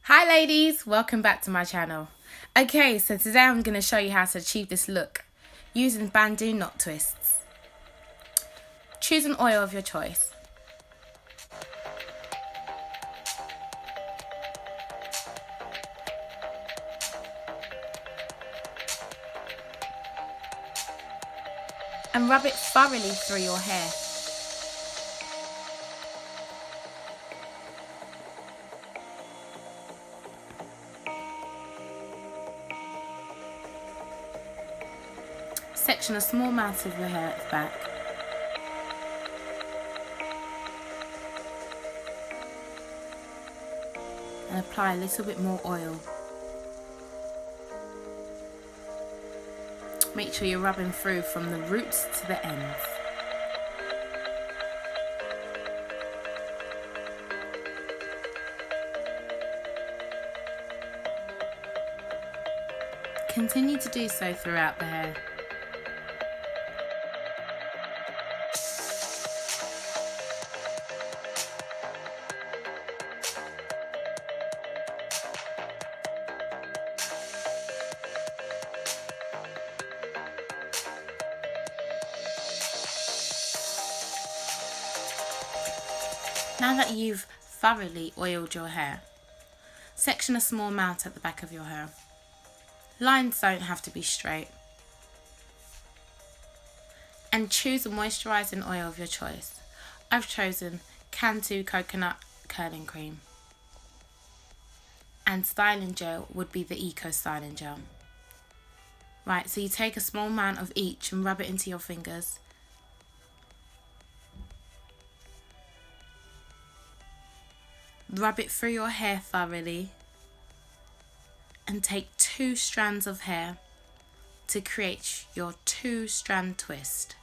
Hi ladies, welcome back to my channel. Okay, so today I'm going to show you how to achieve this look using bandeau knot twists. Choose an oil of your choice. And rub it thoroughly through your hair. Section a small amount of your hair at the back. And apply a little bit more oil. Make sure you're rubbing through from the roots to the ends. Continue to do so throughout the hair. Now that you've thoroughly oiled your hair, section a small amount at the back of your hair. Lines don't have to be straight. And choose a moisturising oil of your choice. I've chosen Cantu Coconut Curling Cream. And styling gel would be the Eco Styling Gel. Right, so you take a small amount of each and rub it into your fingers. Rub it through your hair thoroughly. And take 2 strands of hair to create your 2-strand twist.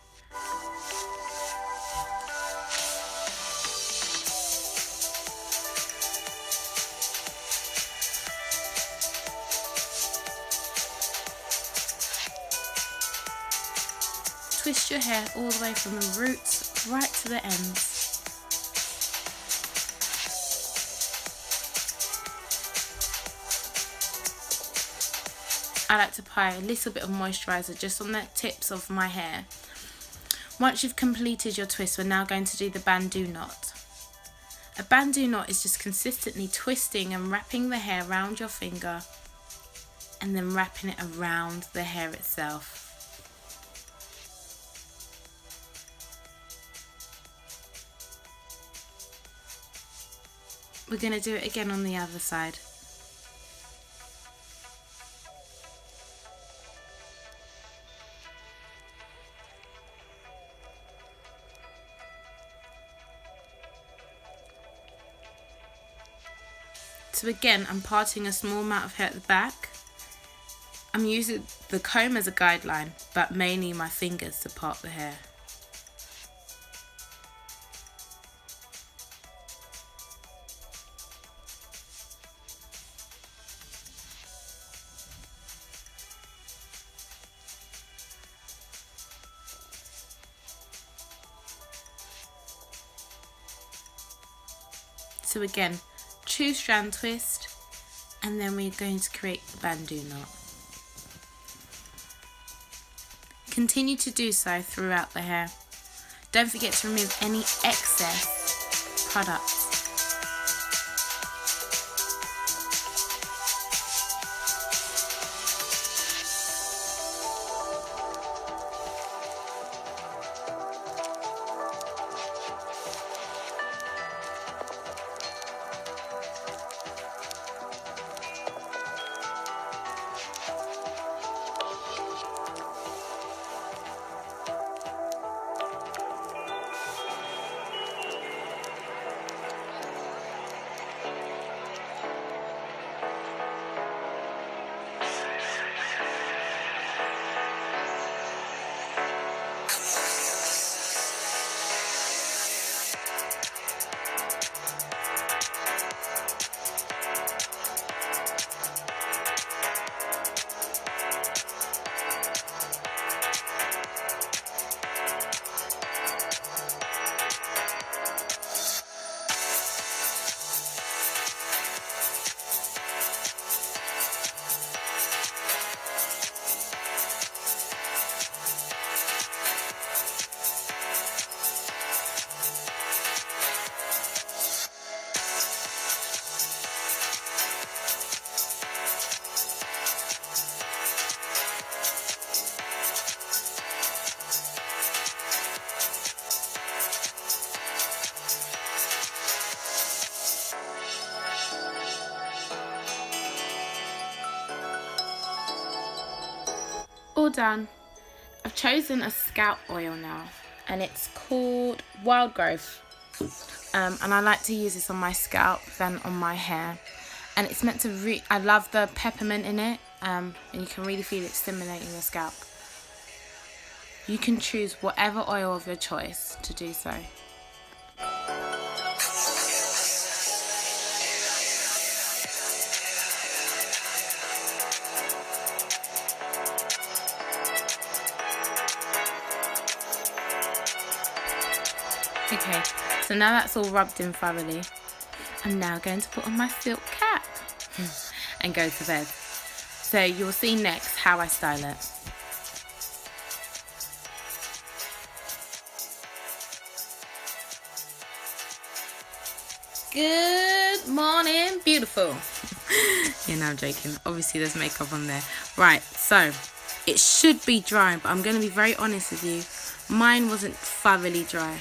Twist your hair all the way from the roots right to the ends. I like to apply a little bit of moisturiser just on the tips of my hair. Once you've completed your twist, we're now going to do the bandeau knot. A bandeau knot is just consistently twisting and wrapping the hair around your finger and then wrapping it around the hair itself. We're going to do it again on the other side. So again, I'm parting a small amount of hair at the back. I'm using the comb as a guideline, but mainly my fingers to part the hair. So again, 2-strand twist, and then we're going to create the bandeau knot. Continue to do so throughout the hair. Don't forget to remove any excess products. all done. I've chosen a scalp oil now, and it's called Wild Growth. And I like to use this on my scalp than on my hair. And it's meant to I love the peppermint in it, and you can really feel it stimulating your scalp. You can choose whatever oil of your choice to do so. Okay, so now that's all rubbed in thoroughly, I'm now going to put on my silk cap and go to bed. So you'll see next how I style it. Good morning, beautiful. Yeah, no, I'm joking. Obviously there's makeup on there. Right, so it should be dry, but I'm going to be very honest with you. Mine wasn't thoroughly dry.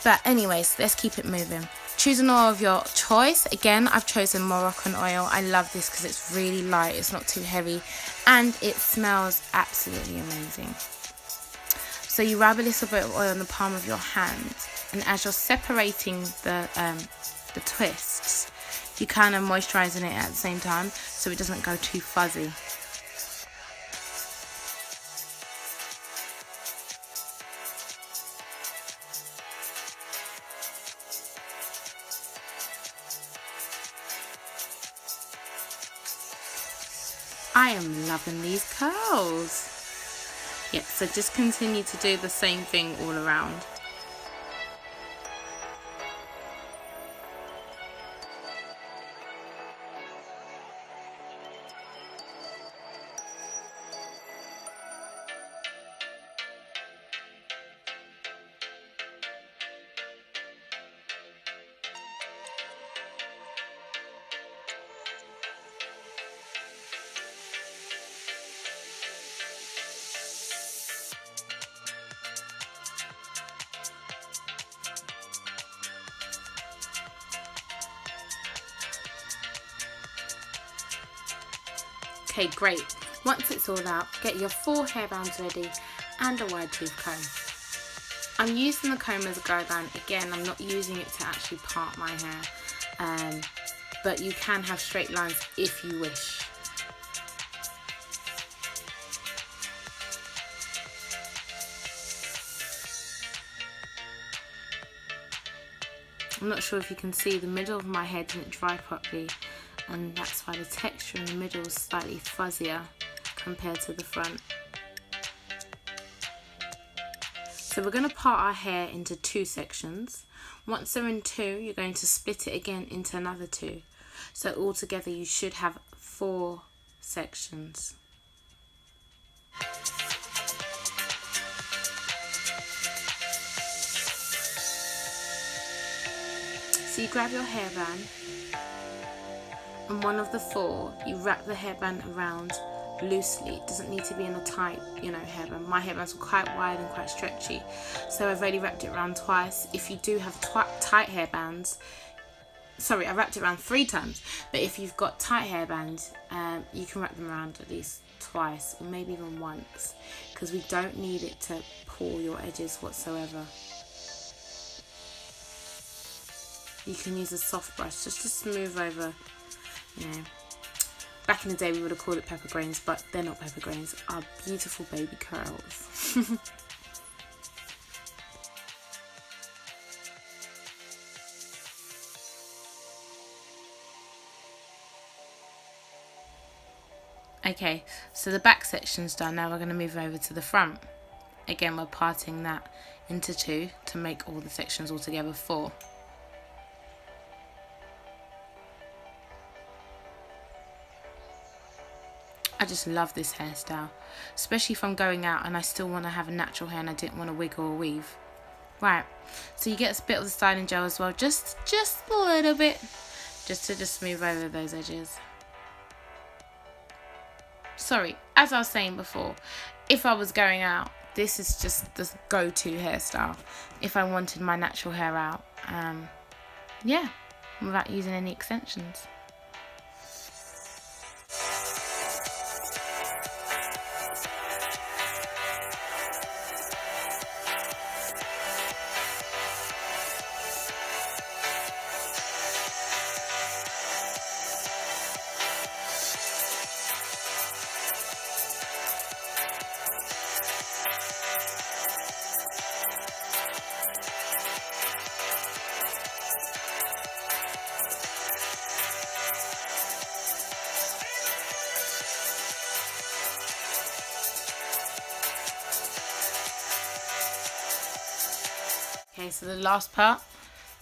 But anyways, let's keep it moving. Choose an oil of your choice. Again, I've chosen Moroccan oil. I love this because it's really light, it's not too heavy, and it smells absolutely amazing. So you rub a little bit of oil on the palm of your hand, and as you're separating the twists, you kind of moisturising it at the same time so it doesn't go too fuzzy. I am loving these curls. Yeah, so just continue to do the same thing all around. Okay, great. Once it's all out, get your 4 hairbands ready and a wide tooth comb. I'm using the comb as a guideline. Again, I'm not using it to actually part my hair, but you can have straight lines if you wish. I'm not sure if you can see, the middle of my hair didn't dry properly, and that's why the texture in the middle is slightly fuzzier compared to the front. So we're going to part our hair into 2 sections. Once they're in 2, you're going to split it again into another 2. So altogether you should have 4 sections. So you grab your hairband, and one of the 4, you wrap the hairband around loosely. It doesn't need to be in a tight, hairband. My hairbands were quite wide and quite stretchy, so I've only wrapped it around twice. If you do have tight hairbands, sorry, I wrapped it around 3 times, but if you've got tight hairbands, you can wrap them around at least twice, or maybe even once, because we don't need it to pull your edges whatsoever. You can use a soft brush just to smooth over. Back in the day we would have called it pepper grains, but they're not pepper grains, are beautiful baby curls. Okay, so the back section's done. Now we're going to move over to the front. Again, we're parting that into 2 to make all the sections all together 4. I just love this hairstyle, especially if I'm going out and I still want to have a natural hair and I didn't want to wig or weave. Right, so you get a bit of the styling gel as well, just a little bit, just to smooth over those edges. Sorry, as I was saying before, if I was going out, this is just the go-to hairstyle if I wanted my natural hair out, yeah, without using any extensions. Okay, so the last part,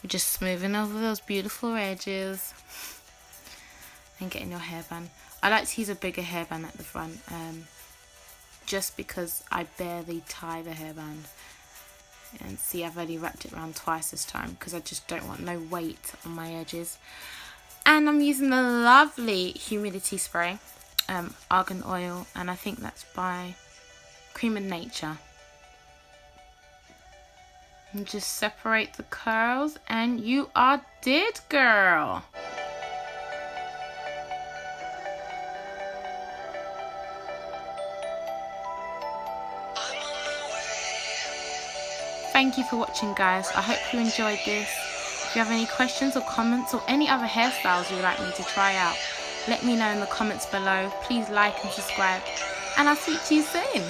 we're just smoothing over those beautiful edges and getting your hairband. I like to use a bigger hairband at the front, just because I barely tie the hairband. And see, I've only wrapped it around twice this time because I just don't want no weight on my edges. And I'm using the lovely humidity spray, argan oil, and I think that's by Cream of Nature. And just separate the curls and you are did, girl. Thank you for watching, guys. I hope you enjoyed this. If you have any questions or comments or any other hairstyles you would like me to try out, let me know in the comments below. Please like and subscribe, and I'll speak to you soon.